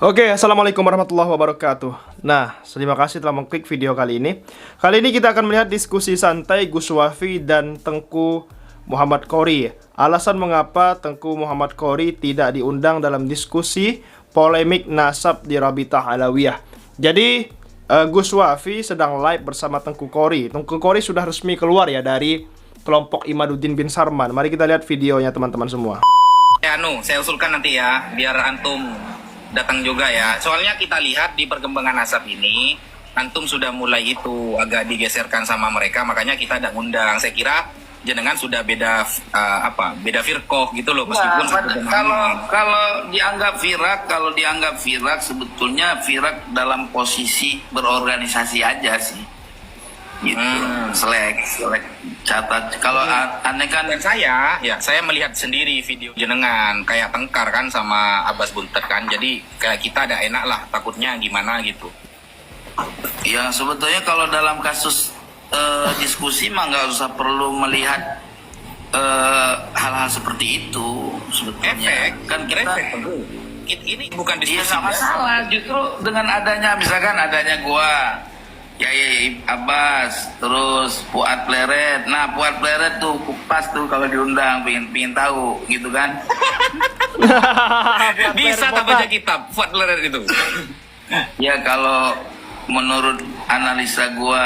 Oke, assalamualaikum warahmatullahi wabarakatuh. Nah, terima kasih telah mengklik video kali ini. Kali ini kita akan melihat diskusi santai Gus Wafi dan Tengku Muhammad Qory. Alasan mengapa Tengku Muhammad Qory tidak diundang dalam diskusi polemik nasab di Rabitah Alawiyah. Jadi, Gus Wafi sedang live bersama Tengku Qory. Tengku Qory sudah resmi keluar ya dari kelompok Imaduddin bin Sarman. Mari kita lihat videonya teman-teman semua. Saya usulkan nanti ya, biar antum datang juga ya. Soalnya kita lihat di perkembangan nasab ini, antum sudah mulai itu agak digeserkan sama mereka, makanya kita tidak ngundang. Saya kira jenengan sudah beda beda firqoh gitu loh, meskipun kalau dianggap firak sebetulnya firak dalam posisi berorganisasi aja sih. Gitu. Selek catat kalau aneh kan. Dan saya melihat sendiri video jenengan kayak tengkar kan sama Abbas Buntet kan, jadi kayak kita ada enak lah, takutnya gimana gitu Ya sebetulnya kalau dalam kasus diskusi mah nggak usah perlu melihat hal-hal seperti itu sebetulnya. Kan kita ini bukan dia diskusi. nggak masalah, justru dengan adanya misalkan adanya gua ya Abbas, terus Fuad Pleret. Nah, Fuad Pleret tuh pas tuh kalau diundang, pingin tahu gitu kan. Bisa tak baca kitab Fuad Pleret itu? Ya kalau menurut analisa gua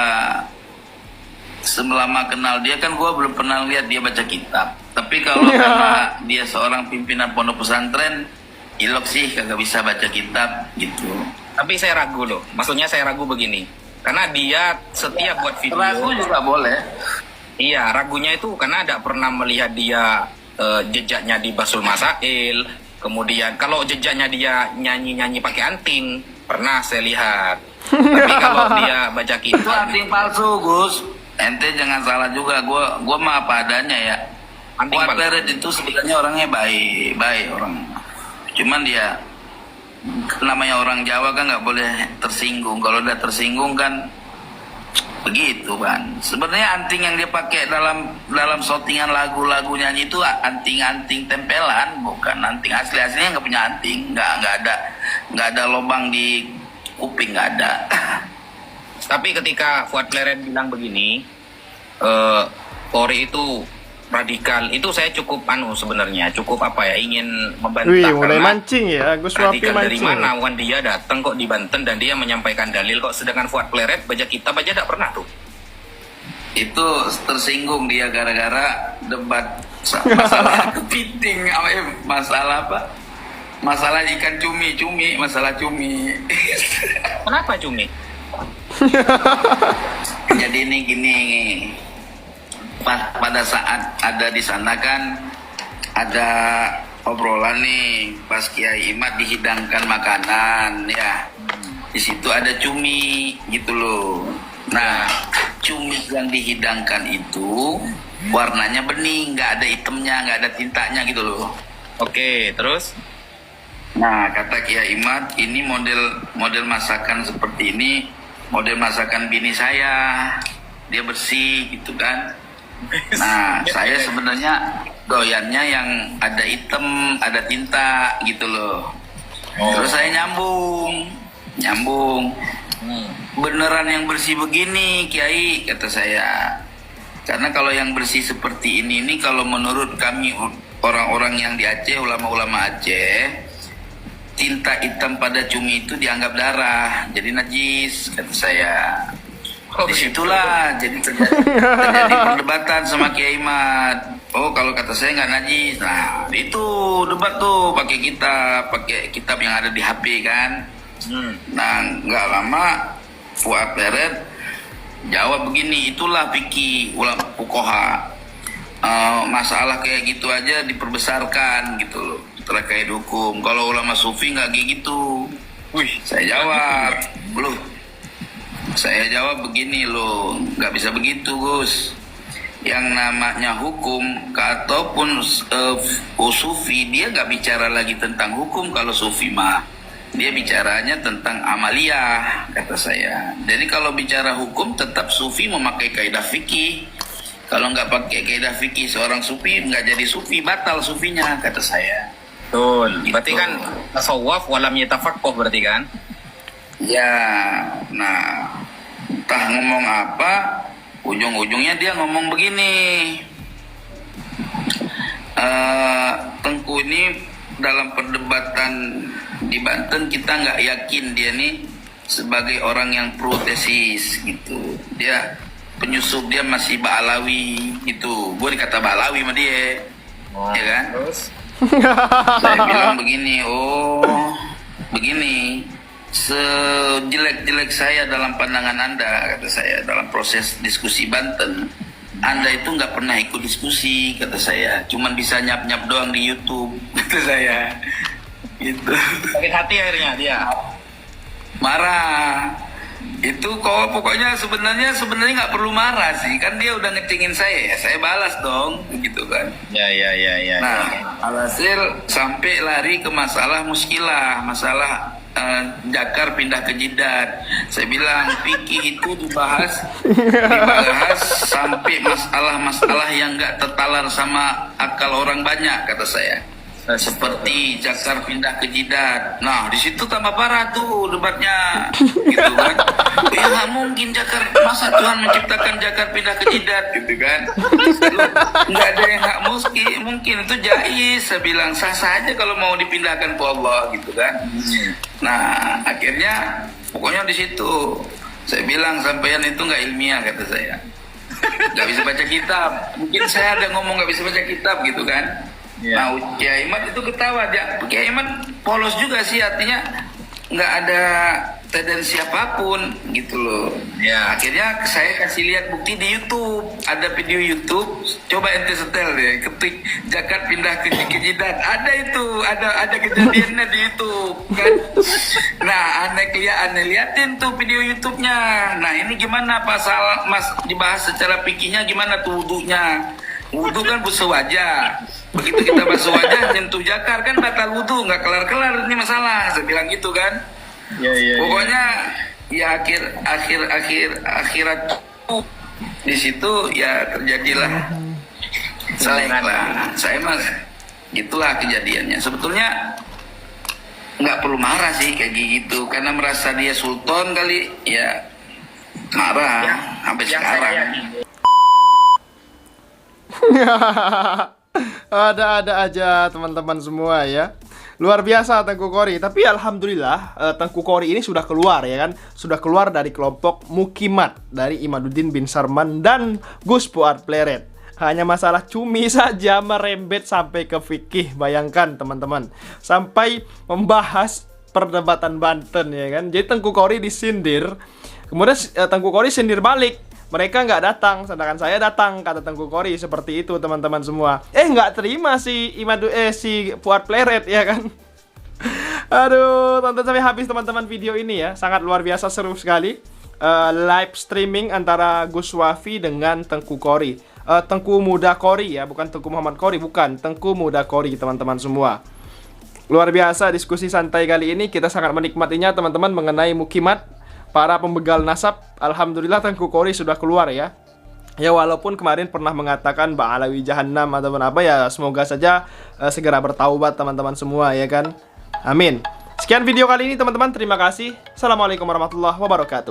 selama kenal dia kan gua belum pernah lihat dia baca kitab. Tapi kalau karena dia seorang pimpinan pondok pesantren, ilok sih kagak bisa baca kitab gitu. Tapi saya ragu loh, maksudnya saya ragu begini. Karena dia setiap buat video. Ragu juga boleh. Iya, ragunya itu karena tidak pernah melihat dia jejaknya di Basul Masail. Kemudian kalau jejaknya dia nyanyi-nyanyi pakai anting, pernah saya lihat. Tapi kalau dia baca kitab, itu anting palsu, Gus. Ente jangan salah juga. Gua mah apa adanya ya. Fuad Pleret itu sebenarnya orangnya baik orang. Cuman dia namanya orang Jawa kan nggak boleh tersinggung. Kalau udah tersinggung kan begitu kan. Sebenarnya anting yang dia pakai dalam shootingan lagu-lagu nyanyi itu anting-anting tempelan, bukan anting asli. Aslinya nggak punya anting, nggak ada lubang di kuping, nggak ada. tapi ketika Fuad Pleret bilang begini, Qory itu radikal, itu saya cukup sebenarnya cukup ingin membantah. Wih, mulai mancing ya, Gus Wafi radikal dari mancing. mana? Wan dia datang kok di Banten dan dia menyampaikan dalil kok, sedangkan Fuad Pleret baca kitab aja tidak pernah tuh. Itu tersinggung dia gara-gara debat masalah kepiting, masalah apa? Masalah ikan cumi, masalah cumi. Kenapa cumi? Jadi ini gini. Pada saat ada di sana kan ada obrolan nih, pas Kiai Imad dihidangkan makanan ya, di situ ada cumi gitu loh. Nah, cumi yang dihidangkan itu warnanya bening, nggak ada hitamnya, nggak ada tintanya gitu loh. Oke, terus? Nah, kata Kiai Imad, ini model masakan seperti ini, model masakan bini saya, dia bersih gitu kan. Nah, saya sebenarnya doyannya yang ada hitam, ada tinta gitu loh. Terus saya nyambung. Beneran yang bersih begini, Kiai, kata saya. Karena kalau yang bersih seperti ini kalau menurut kami orang-orang yang di Aceh, ulama-ulama Aceh, tinta hitam pada cumi itu dianggap darah, jadi najis, kata saya. Disitulah jadi terjadi perdebatan sama Kiai Imad. Oh, kalau kata saya nggak najis. Nah, itu debat tuh pakai kitab yang ada di HP kan. Nah, nggak lama Fuad Pleret jawab begini, itulah fikih ulama fuqaha. Masalah kayak gitu aja diperbesarkan gitu loh terkait hukum. Kalau ulama sufi nggak kayak gitu. Saya jawab begini loh, nggak bisa begitu Gus. Yang namanya hukum ataupun sufi, dia nggak bicara lagi tentang hukum. Kalau sufi mah dia bicaranya tentang amaliyah, kata saya. Jadi kalau bicara hukum tetap sufi memakai kaidah fikih. Kalau nggak pakai kaidah fikih seorang sufi nggak jadi sufi, batal sufinya, kata saya. Betul. Berarti kan tasawuf walam yatafaqquh berarti kan? Ya, nah, entah ngomong apa, ujung-ujungnya dia ngomong begini. Tengku ini dalam perdebatan di Banten kita nggak yakin dia nih sebagai orang yang protesis gitu. Dia penyusup, dia masih Ba'alawi gitu. Gue dikata Ba'alawi sama dia, ya kan? Terus? Saya bilang begini, oh begini, sejelek-jelek saya dalam pandangan Anda, kata saya, dalam proses diskusi Banten, Anda itu nggak pernah ikut diskusi, kata saya, cuman bisa nyap-nyap doang di YouTube, kata saya, gitu. Sakit hati akhirnya dia. Marah. Itu kok pokoknya sebenarnya nggak perlu marah sih, kan dia udah ngecengin saya, ya saya balas dong, gitu kan. Ya. Nah, alhasil sampai lari ke masalah muskilah, masalah jakar pindah ke jidat. Saya bilang fikih itu dibahas sampai masalah-masalah yang nggak tertalar sama akal orang banyak, kata saya. Seperti jakar pindah ke jidat. Nah, di situ tambah parah tuh debatnya, gitu kan? Ya nggak mungkin jakar, masa Tuhan menciptakan jakar pindah ke jidat, gitu kan? Nggak ada yang nggak mungkin itu jaiz. Saya bilang sah-sah aja kalau mau dipindahkan ke Allah, gitu kan? Nah, akhirnya pokoknya di situ saya bilang sampean itu nggak ilmiah, kata saya. Nggak bisa baca kitab. Mungkin saya ada ngomong nggak bisa baca kitab, gitu kan? Ya. Nah, Kiai Imad itu ketawa dia. Kiai Imad polos juga sih, artinya nggak ada tendensi apapun gitu loh. Ya. Akhirnya saya kasih lihat bukti di YouTube, ada video YouTube. Coba ente setel deh, ketik zakat pindah ke jidat. Ada itu, ada kejadiannya di YouTube kan. Nah, aneh liatin tuh video YouTube-nya. Nah, ini gimana pasal Mas dibahas secara fikihnya gimana tuh wudunya? Wudu kan basuh wajah. Begitu kita basuh wajah nyentuh jakar kan batal wudu, nggak kelar-kelar ini masalah. Saya bilang gitu kan. Ya. Pokoknya ya akhirat di situ ya terjadilah selek lah. Saya mas gitulah kejadiannya. Sebetulnya nggak perlu marah sih kayak gitu, karena merasa dia sultan kali ya marah Ya, sampai yang sekarang. saya yakin. Ada aja teman-teman semua ya. Luar biasa Tengku Kori. Tapi alhamdulillah Tengku Kori ini sudah keluar ya kan. Sudah keluar dari kelompok Mukimat dari Imaduddin bin Sarman dan Gus Fuad Pleret. Hanya masalah cumi saja merembet sampai ke fikih. Bayangkan teman-teman, sampai membahas perdebatan Banten ya kan. Jadi Tengku Kori disindir, kemudian Tengku Kori sindir balik. Mereka nggak datang, sedangkan saya datang, kata Tengku Kori. Seperti itu teman-teman semua. Nggak terima si si Fuad Pleret ya kan. Aduh, tonton sampai habis teman-teman video ini ya. Sangat luar biasa, seru sekali. Live streaming antara Gus Wafi dengan Tengku Kori. Tengku Muda Kori ya, bukan Tengku Muhammad Kori, bukan. Tengku Muda Kori teman-teman semua. Luar biasa diskusi santai kali ini. Kita sangat menikmatinya teman-teman mengenai Mukimat, para pembegal nasab. Alhamdulillah Tengku Kori sudah keluar ya. Ya walaupun kemarin pernah mengatakan Ba'alawi Jahannam ataupun apa ya, semoga saja segera bertaubat teman-teman semua ya kan. Amin. Sekian video kali ini teman-teman, terima kasih. Assalamualaikum warahmatullahi wabarakatuh.